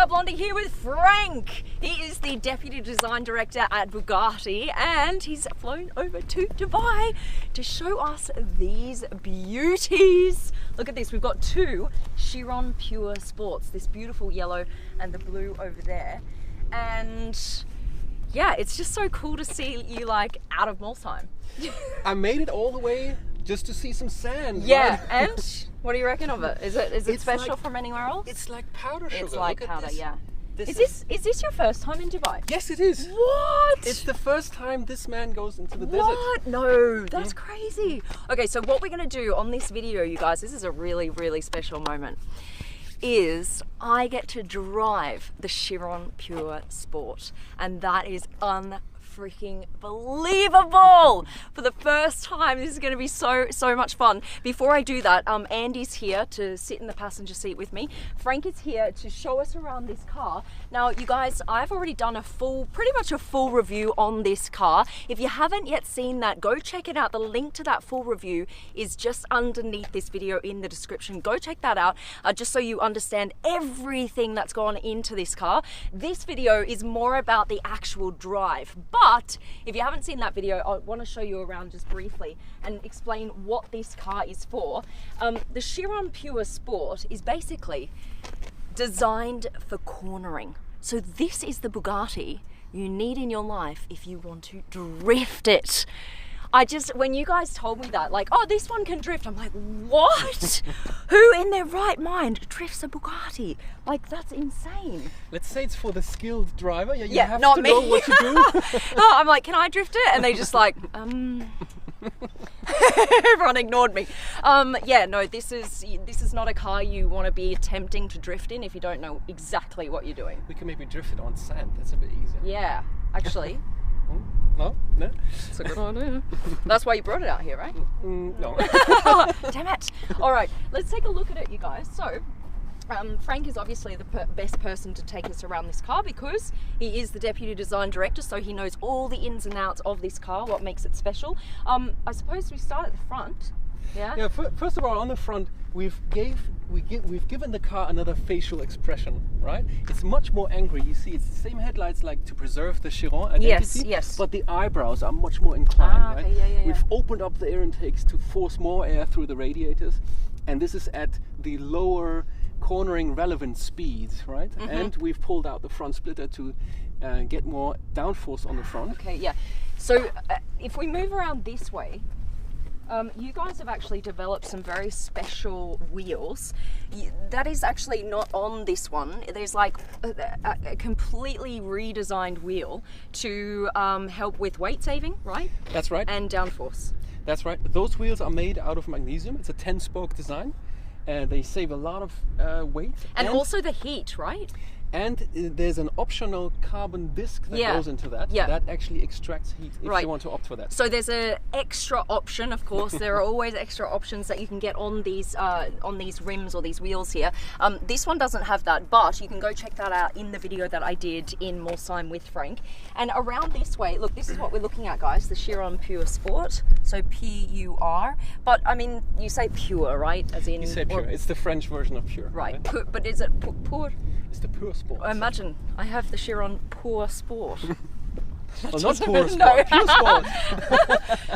Star Blondie here with Frank. He is the Deputy Design Director at Bugatti and he's flown over to Dubai to show us these beauties. Look at this, we've got two Chiron Pure Sports, this beautiful yellow and the blue over there. And yeah, it's just so cool to see you like out of Molsheim. I made it all the way just to see some sand. Yeah, right? and what do you reckon of it? Is it special like, from anywhere else? It's like powder sugar. It's like Look powder, yeah. Is this your first time in Dubai? Yes, it is. What? It's the first time this man goes into the desert. What? No, that's crazy. Okay, so what we're gonna do on this video, you guys, this is a really, really special moment, is I get to drive the Chiron Pure Sport, and that is freaking believable for the first time. This is going to be so much fun. Before I do that, Andy's here to sit in the passenger seat with me. Frank is here to show us around this car. Now you guys, I've already done pretty much a full review on this car. If you haven't yet seen that, go check it out. The link to that full review is just underneath this video in the description. Go check that out just so you understand everything that's gone into this car. This video is more about the actual drive, but if you haven't seen that video, I want to show you around just briefly and explain what this car is for. The Chiron Pure Sport is basically designed for cornering. So this is the Bugatti you need in your life if you want to drift it. When you guys told me that, like, oh, this one can drift, I'm like, what? Who in their right mind drifts a Bugatti? Like, that's insane. Let's say it's for the skilled driver. Yeah, you yeah, have not to me. know what to do. Oh, I'm like, can I drift it? And they just like, Everyone ignored me. Yeah, no, this is not a car you want to be attempting to drift in if you don't know exactly what you're doing. We can maybe drift it on sand. That's a bit easier. Yeah, actually. No? It's a good idea. That's why you brought it out here, right? No. Damn it. All right, let's take a look at it, you guys. So, Frank is obviously the best person to take us around this car because he is the Deputy Design Director, so he knows all the ins and outs of this car, what makes it special. I suppose we start at the front. Yeah. Yeah. First of all, on the front, we've given the car another facial expression, right? It's much more angry. You see, it's the same headlights, like to preserve the Chiron identity. Yes. But the eyebrows are much more inclined, right? Okay, yeah. We've opened up the air intakes to force more air through the radiators, and this is at the lower cornering relevant speeds, right? Mm-hmm. And we've pulled out the front splitter to get more downforce on the front. Okay, yeah. So if we move around this way, you guys have actually developed some very special wheels. That is actually not on this one. There's like a completely redesigned wheel to help with weight saving, right? That's right. And downforce. That's right. Those wheels are made out of magnesium. It's a 10-spoke design. They save a lot of weight. And also the heat, right? And there's an optional carbon disc that goes into that. Yeah. That actually extracts heat if you want to opt for that. So there's an extra option, of course. There are always extra options that you can get on these rims or these wheels here. This one doesn't have that, but you can go check that out in the video that I did in Molsheim with Frank. And around this way, look, this is what we're looking at, guys. The Chiron Pure Sport. So P-U-R. But I mean, you say pure, right? As in, you say pure. It's the French version of pure. Right. But is it pure? It's the Pure Sport. Imagine, I have the Chiron Pure Sport. Well, not Pure Sport, Pure Sport.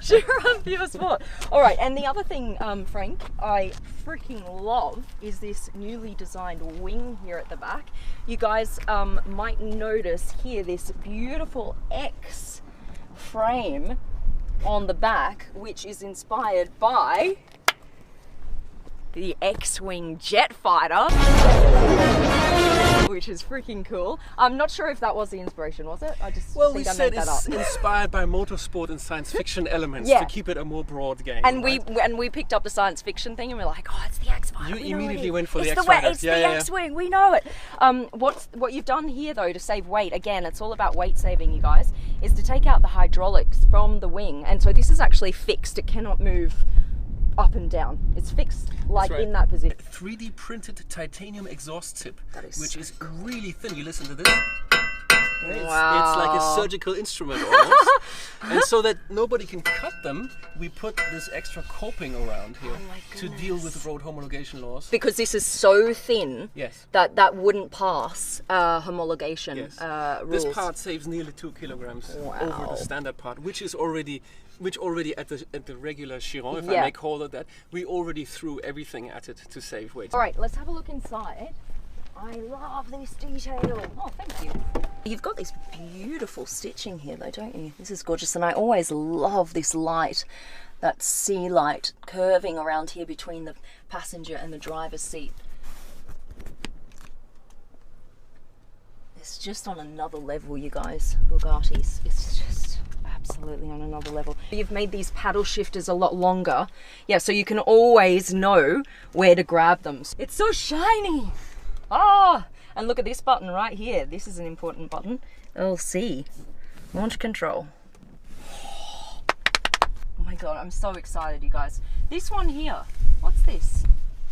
Chiron Pure Sport. All right, and the other thing, Frank, I freaking love is this newly designed wing here at the back. You guys might notice here this beautiful X frame on the back, which is inspired by the X-Wing jet fighter, which is freaking cool. I'm not sure if that was the inspiration, was it? I just think I made that up. It's inspired by motorsport and science fiction elements to keep it a more broad game. And we picked up the science fiction thing and we're like, oh, it's the X-Fighter. You immediately went for the X-Fighter. X-Fighter. It's the X-Wing, we know it. What you've done here though to save weight, again, it's all about weight saving, you guys, is to take out the hydraulics from the wing. And so this is actually fixed. It cannot move up and down. It's fixed like in that position. 3D printed titanium exhaust tip, which is cool. really thin. You listen to this. It's Wow. like a surgical instrument almost. And so that nobody can cut them, we put this extra coping around here to deal with road homologation laws. Because this is so thin Yes. that wouldn't pass homologation Yes. rules. This part saves nearly 2 kilograms over the standard part, which already at the regular Chiron, if I may call it that, we already threw everything at it to save weight. All right, let's have a look inside. I love this detail. Oh, thank you. You've got this beautiful stitching here though, don't you? This is gorgeous, and I always love this light, that sea light curving around here between the passenger and the driver's seat. It's just on another level, you guys. Bugattis, it's just absolutely on another level. You've made these paddle shifters a lot longer. Yeah, so you can always know where to grab them. It's so shiny. Ah, and look at this button right here. This is an important button. LC, launch control. Oh my God, I'm so excited, you guys. This one here, what's this?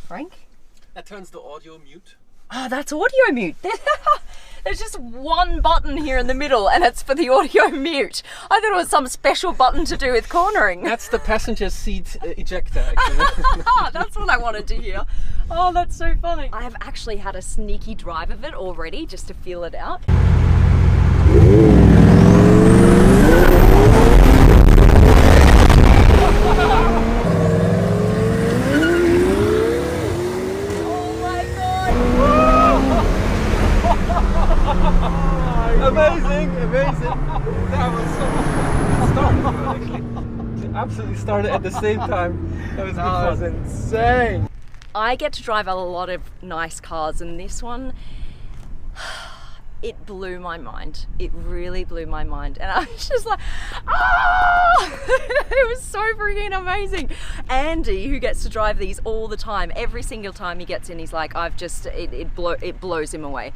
Frank? That turns the audio mute. Oh, that's audio mute. There's just one button here in the middle and it's for the audio mute. I thought it was some special button to do with cornering. That's the passenger seat ejector, actually. That's what I wanted to hear. Oh, that's so funny. I have actually had a sneaky drive of it already just to feel it out. Amazing, amazing. That was so actually. Absolutely started at the same time. That was good fun. That was insane. I get to drive a lot of nice cars, and this one, it blew my mind. It really blew my mind. And I was just like, ah! It was so freaking amazing. Andy, who gets to drive these all the time, every single time he gets in, he's like, it blows him away.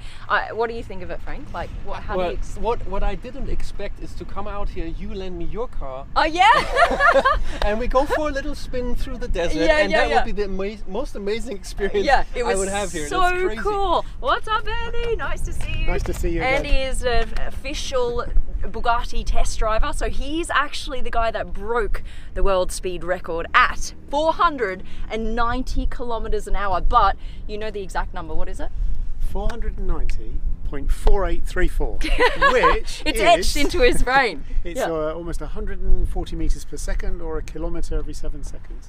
What do you think of it, Frank? Like, how do you... What I didn't expect is to come out here, you lend me your car. Oh, yeah? And we go for a little spin through the desert, that would be the most amazing experience I would have here. So That's crazy. cool. What's up, Andy? Nice to see you. Nice to see you again. Andy is an official Bugatti test driver, so he's actually the guy that broke the world speed record at 490 kilometers an hour. But you know the exact number. What is it? 490.4834, which it's is, etched into his brain. It's almost 140 meters per second, or a kilometer every 7 seconds.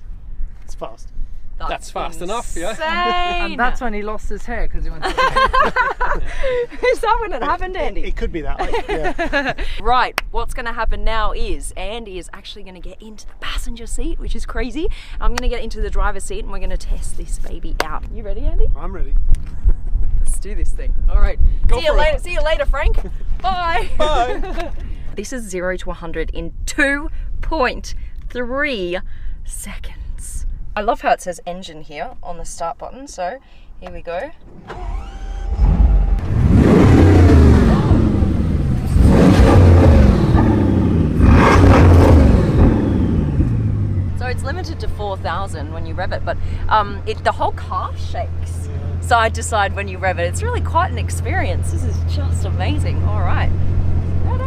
It's fast. That's fast enough, yeah. And that's when he lost his hair because he went to Is that when it happened, Andy? It could be that. Yeah. Right, what's going to happen now is Andy is actually going to get into the passenger seat, which is crazy. I'm going to get into the driver's seat and we're going to test this baby out. You ready, Andy? I'm ready. Let's do this thing. All right. Go See you for it. later. See you later, Frank. Bye. Bye. This is 0 to 100 in 2.3 seconds. I love how it says engine here on the start button. So here we go. So it's limited to 4,000 when you rev it, but the whole car shakes side to side when you rev it. It's really quite an experience. This is just amazing. All right. Ready?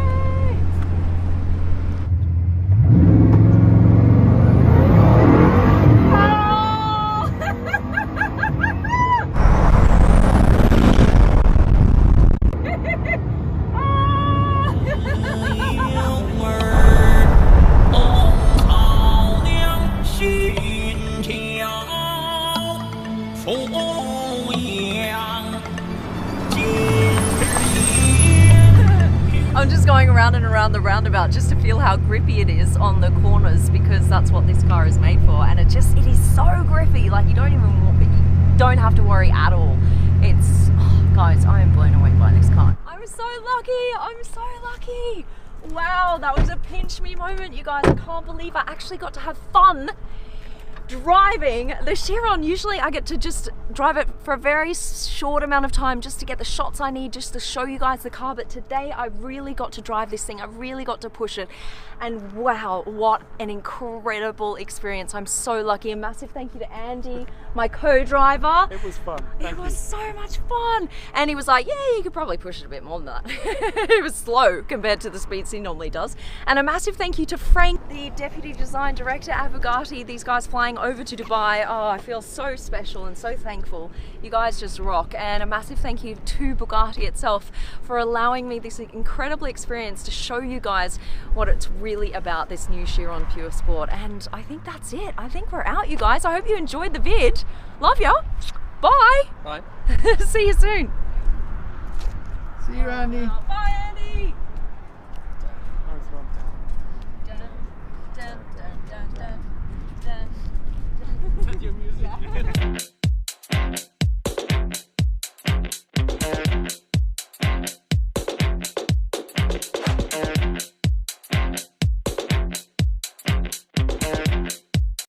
I'm just going around and around the roundabout just to feel how grippy it is on the corners, because that's what this car is made for, and it is so grippy. Like you don't have to worry at all. It's guys, I am blown away by this car. I'm so lucky. I'm so lucky. Wow, that was a pinch me moment, you guys. I can't believe I actually got to have fun driving the Chiron. Usually I get to just drive it for a very short amount of time just to get the shots I need, just to show you guys the car, but today I really got to drive this thing. I really got to push it, and wow, what an incredible experience. I'm so lucky. A massive thank you to Andy, my co-driver. It was fun. Thank you. It was so much fun. And he was like, yeah, you could probably push it a bit more than that. It was slow compared to the speeds he normally does. And a massive thank you to Frank, the Deputy Design Director at Bugatti, these guys flying over to Dubai. Oh, I feel so special and so thankful. You guys just rock. And a massive thank you to Bugatti itself for allowing me this incredible experience to show you guys what it's really about, this new Chiron Pure Sport. And I think that's it. I think we're out, you guys. I hope you enjoyed the vid. Love ya. Bye. Bye. See you soon. See you, Andy. Bye, Andy. Nice one. Dun, dun, dun, dun, dun, dun. Is that your music?